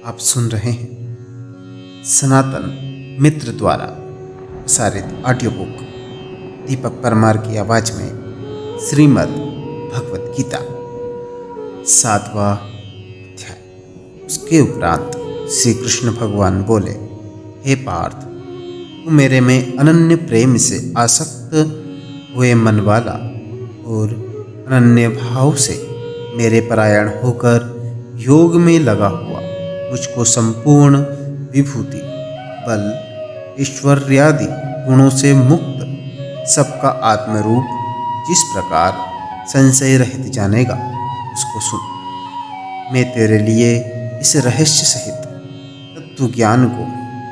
आप सुन रहे हैं सनातन मित्र द्वारा प्रसारित ऑडियो बुक दीपक परमार की आवाज में श्रीमद् भगवत गीता 7वां अध्याय। उसके उपरांत श्री कृष्ण भगवान बोले, हे पार्थ, तू मेरे में अनन्य प्रेम से आसक्त हुए मन वाला और अनन्य भाव से मेरे परायण होकर योग में लगा हुआ मुझको संपूर्ण विभूति, बल, ऐश्वर्यादि गुणों से मुक्त सबका आत्मरूप जिस प्रकार संशय रहित जानेगा, उसको सुन। मैं तेरे लिए इस रहस्य सहित तत्व ज्ञान को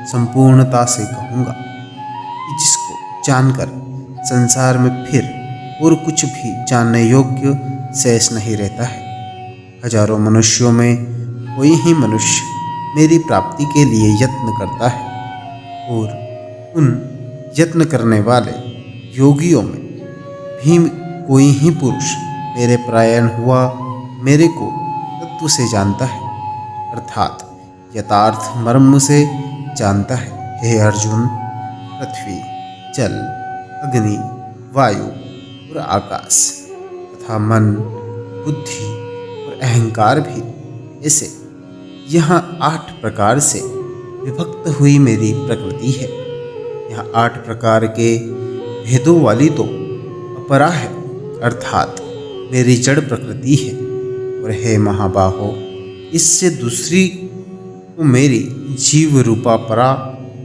संपूर्णता से कहूँगा कि जिसको जानकर संसार में फिर और कुछ भी जानने योग्य शेष नहीं रहता है। हजारों मनुष्यों में कोई ही मनुष्य मेरी प्राप्ति के लिए यत्न करता है और उन यत्न करने वाले योगियों में भी कोई ही पुरुष मेरे परायण हुआ मेरे को तत्व से जानता है, अर्थात यथार्थ मर्म से जानता है। हे अर्जुन, पृथ्वी, जल, अग्नि, वायु और आकाश तथा मन, बुद्धि और अहंकार भी ऐसे यहाँ 8 प्रकार से विभक्त हुई मेरी प्रकृति है। यह 8 प्रकार के भेदों वाली तो अपरा है, अर्थात मेरी जड़ प्रकृति है। और हे महाबाहो, इससे दूसरी को मेरी जीव रूपा परा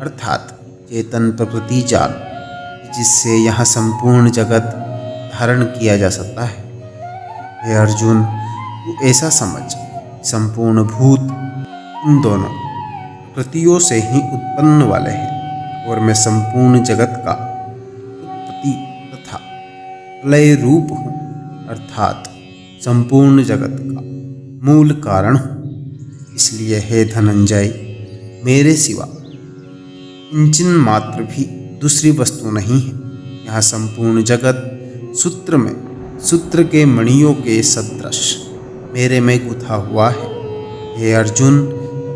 अर्थात चेतन प्रकृति जान, जिससे यह संपूर्ण जगत धारण किया जा सकता है। हे अर्जुन, तू ऐसा समझ, संपूर्ण भूत इन दोनों प्रकृतियों से ही उत्पन्न वाले हैं और मैं संपूर्ण जगत का उत्पत्ति तथा प्रलय रूप हूँ, अर्थात संपूर्ण जगत का मूल कारण हूँ। इसलिए हे धनंजय, मेरे सिवा किंचन मात्र भी दूसरी वस्तु नहीं है। यह संपूर्ण जगत सूत्र में सूत्र के मणियों के सदृश मेरे में गुथा हुआ है। हे अर्जुन,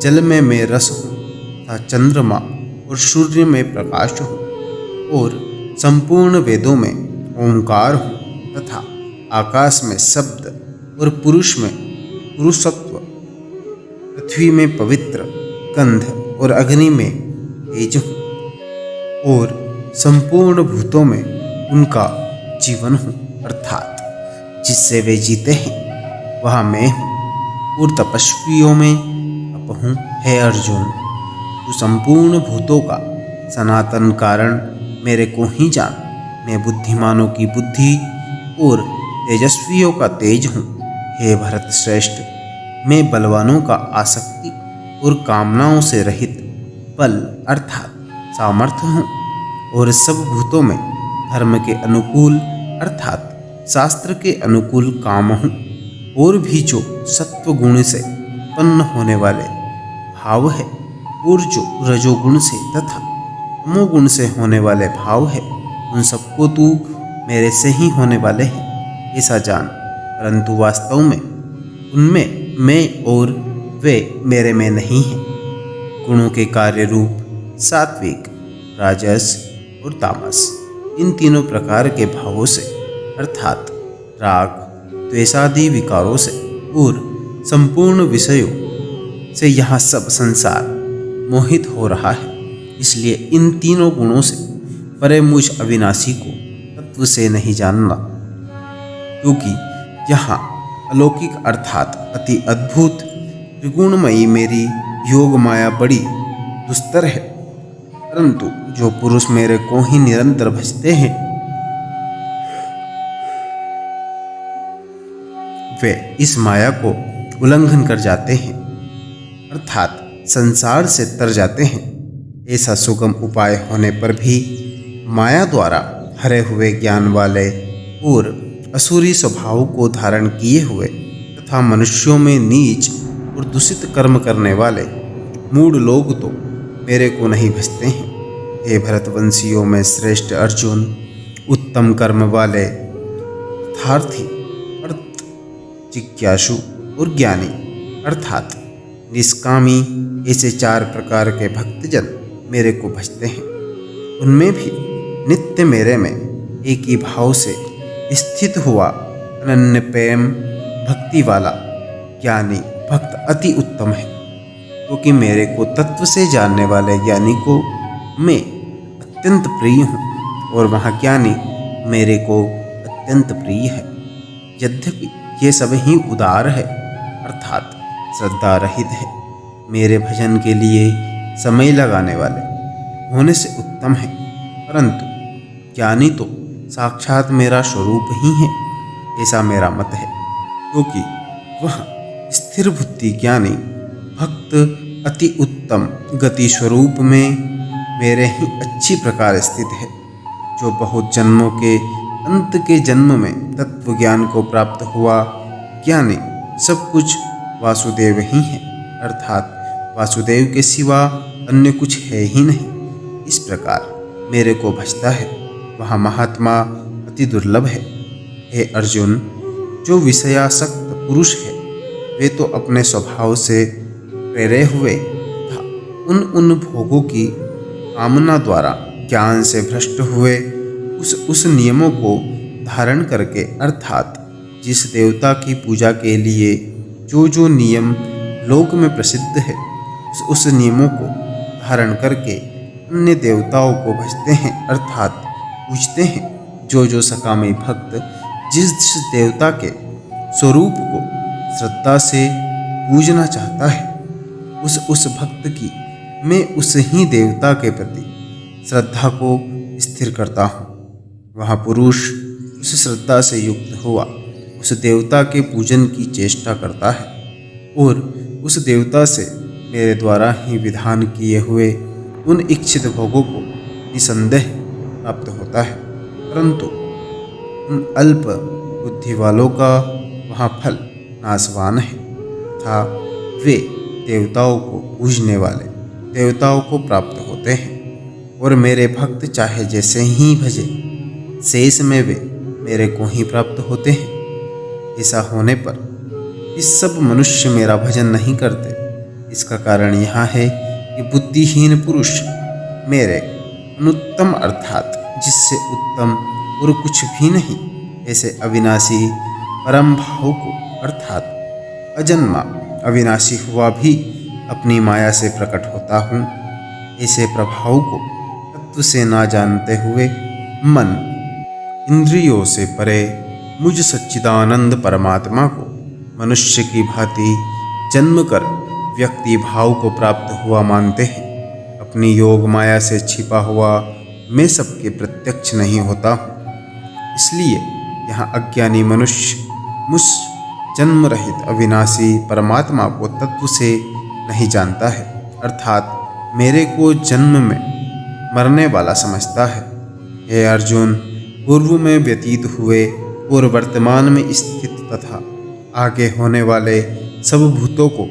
जल में मैं रस हूँ तथा चंद्रमा और सूर्य में प्रकाश हूँ और संपूर्ण वेदों में ओंकार हूँ तथा आकाश में शब्द और पुरुष में पुरुषत्व, पृथ्वी में पवित्र गंध और अग्नि में तेज हूँ और संपूर्ण भूतों में उनका जीवन हूँ, अर्थात जिससे वे जीते हैं वह मैं हूँ और तपस्वियों में तप हूँ। हे अर्जुन, तू संपूर्ण भूतों का सनातन कारण मेरे को ही जान। मैं बुद्धिमानों की बुद्धि और तेजस्वियों का तेज हूँ। हे भरत श्रेष्ठ, मैं बलवानों का आसक्ति और कामनाओं से रहित बल अर्थात सामर्थ्य हूँ और सब भूतों में धर्म के अनुकूल अर्थात शास्त्र के अनुकूल काम हूँ। और भी जो सत्व गुण से उत्पन्न होने वाले भाव है और जो रजोगुण से तथा तमोगुण से होने वाले भाव है, उन सबको तू मेरे से ही होने वाले हैं ऐसा जान। परंतु वास्तव में उनमें मैं और वे मेरे में नहीं हैं। गुणों के कार्य रूप सात्विक, राजस और तामस, इन तीनों प्रकार के भावों से अर्थात राग, द्वेषादि विकारों से और संपूर्ण विषयों से यह सब संसार मोहित हो रहा है। इसलिए इन तीनों गुणों से परे मुझ अविनाशी को तत्व से नहीं जानना, क्योंकि यहाँ अलौकिक अर्थात अति अद्भुत त्रिगुणमयी मेरी योग माया बड़ी दुस्तर है। परंतु जो पुरुष मेरे को ही निरंतर भजते हैं, वे इस माया को उल्लंघन कर जाते हैं, अर्थात संसार से तर जाते हैं। ऐसा सुगम उपाय होने पर भी माया द्वारा हरे हुए ज्ञान वाले और असुरी स्वभाव को धारण किए हुए तथा मनुष्यों में नीच और दूषित कर्म करने वाले मूढ़ लोग तो मेरे को नहीं भजते हैं। हे भरतवंशियों में श्रेष्ठ अर्जुन, उत्तम कर्म वाले अर्थार्थी जिज्ञासु और ज्ञानी अर्थात निष्कामी, ऐसे 4 प्रकार के भक्तजन मेरे को भजते हैं। उनमें भी नित्य मेरे में एक ही भाव से स्थित हुआ अनन्य प्रेम भक्ति वाला ज्ञानी भक्त अति उत्तम है, क्योंकि मेरे को तत्व से जानने वाले ज्ञानी को मैं अत्यंत प्रिय हूँ और वह ज्ञानी मेरे को अत्यंत प्रिय है। यद्यपि ये सब ही उदार है अर्थात श्रद्धा रहित है, मेरे भजन के लिए समय लगाने वाले होने से उत्तम है, परंतु ज्ञानी तो साक्षात मेरा स्वरूप ही है, ऐसा मेरा मत है। क्योंकि वह स्थिर बुद्धि ज्ञानी भक्त अति उत्तम गति स्वरूप में मेरे ही अच्छी प्रकार स्थित है, जो बहुत जन्मों के अंत के जन्म में तत्व ज्ञान को प्राप्त हुआ ज्ञानी सब कुछ वासुदेव ही है, अर्थात वासुदेव के सिवा अन्य कुछ है ही नहीं। इस प्रकार मेरे को भजता है वह महात्मा अति दुर्लभ है। हे अर्जुन, जो विषयासक्त पुरुष है वे तो अपने स्वभाव से प्रेरे हुए तथा उन भोगों की कामना द्वारा ज्ञान से भ्रष्ट हुए उस नियमों को धारण करके अर्थात जिस देवता की पूजा के लिए जो नियम लोक में प्रसिद्ध है उस नियमों को धारण करके अन्य देवताओं को भजते हैं अर्थात पूजते हैं। जो सकामी भक्त जिस देवता के स्वरूप को श्रद्धा से पूजना चाहता है उस भक्त की मैं उस ही देवता के प्रति श्रद्धा को स्थिर करता हूँ। वह पुरुष उस श्रद्धा से युक्त हुआ उस देवता के पूजन की चेष्टा करता है और उस देवता से मेरे द्वारा ही विधान किए हुए उन इच्छित भोगों को निसंदेह प्राप्त होता है, परंतु उन अल्प बुद्धि वालों का वहाँ फल नाशवान है तथा वे देवताओं को पूजने वाले देवताओं को प्राप्त होते हैं और मेरे भक्त चाहे जैसे ही भजे शेष में वे मेरे को ही प्राप्त होते हैं। ऐसा होने पर इस सब मनुष्य मेरा भजन नहीं करते। इसका कारण यह है कि बुद्धिहीन पुरुष मेरे अनुत्तम अर्थात जिससे उत्तम और कुछ भी नहीं ऐसे अविनाशी परम भाव को अर्थात अजन्मा अविनाशी हुआ भी अपनी माया से प्रकट होता हूँ, ऐसे प्रभाव को तत्व से ना जानते हुए मन इंद्रियों से परे मुझ सच्चिदानंद परमात्मा को मनुष्य की भांति जन्म कर व्यक्ति भाव को प्राप्त हुआ मानते हैं। अपनी योग माया से छिपा हुआ मैं सबके प्रत्यक्ष नहीं होता हूँ, इसलिए यहाँ अज्ञानी मनुष्य मुझ जन्म रहित अविनाशी परमात्मा को तत्व से नहीं जानता है, अर्थात मेरे को जन्म में मरने वाला समझता है। हे अर्जुन, पूर्व में व्यतीत हुए और वर्तमान में स्थित तथा आगे होने वाले सब भूतों को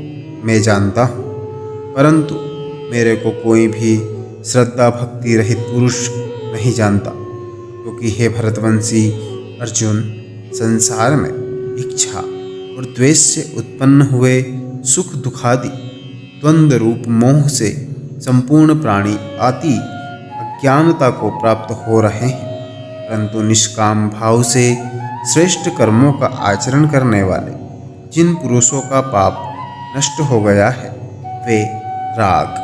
मैं जानता हूँ, परंतु मेरे को कोई भी श्रद्धा भक्ति रहित पुरुष नहीं जानता, क्योंकि हे भरतवंशी अर्जुन, संसार में इच्छा और द्वेष से उत्पन्न हुए सुख दुखादि द्वंद्व रूप मोह से संपूर्ण प्राणी आदि अज्ञानता को प्राप्त हो रहे हैं, परंतु निष्काम भाव से श्रेष्ठ कर्मों का आचरण करने वाले जिन पुरुषों का पाप नष्ट हो गया है वे राग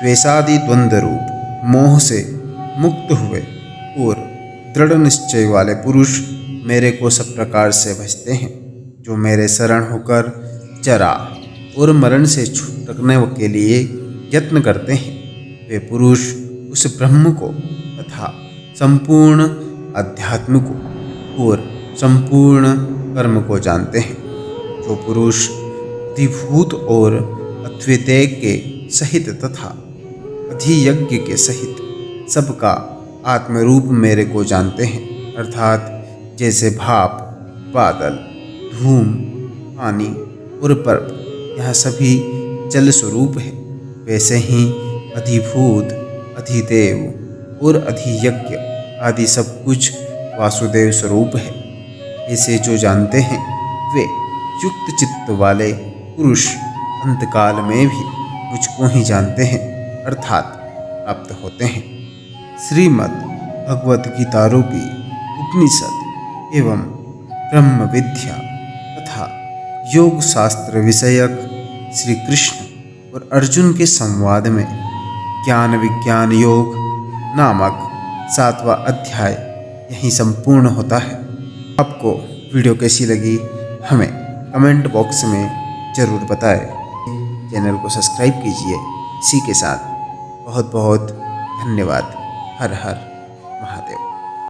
द्वेषादि द्वंद्व रूप मोह से मुक्त हुए और दृढ़ निश्चय वाले पुरुष मेरे को सब प्रकार से भजते हैं। जो मेरे शरण होकर जरा और मरण से छूटने के लिए यत्न करते हैं वे पुरुष उस ब्रह्म को तथा संपूर्ण अध्यात्म को और संपूर्ण कर्म को जानते हैं। जो पुरुष अधिभूत और अद्वितीय के सहित तथा अधियज्ञ के सहित सबका आत्मरूप मेरे को जानते हैं, अर्थात जैसे भाप बादल धूम पानी और पर्वत यह सभी जल स्वरूप है, वैसे ही अधिभूत अधिदेव और अधियज्ञ आदि सब कुछ वासुदेव स्वरूप है। ऐसे जो जानते हैं वे युक्त चित्त वाले पुरुष अंतकाल में भी मुझको ही जानते हैं अर्थात प्राप्त होते हैं। श्रीमद् भगवत गीता रूपी उपनिषद एवं ब्रह्म विद्या तथा योग शास्त्र विषयक श्री कृष्ण और अर्जुन के संवाद में ज्ञान विज्ञान योग नामक 7वां अध्याय यहीं संपूर्ण होता है। आपको वीडियो कैसी लगी हमें कमेंट बॉक्स में ज़रूर बताएं। चैनल को सब्सक्राइब कीजिए। इसी के साथ बहुत बहुत धन्यवाद। हर हर महादेव।